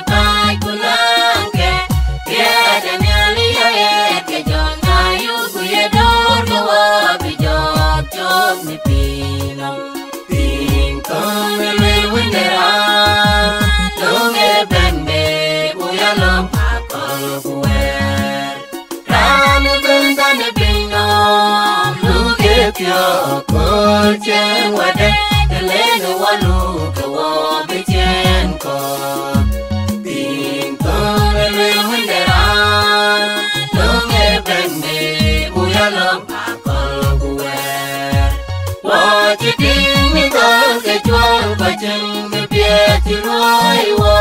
pai kunangke ya daniali ya ke jonga yu ku ye dor go bijok jok mi pinam pingkong le windera longe bende ku ya lom akol kuer ran bendan pinam luge pyo kol chen wade leno walu ko bichen ko pingkong le windera longe bende ku ya lom akol kuer wa chi ding mi ko ke chuan ba chen me pie chi roi wa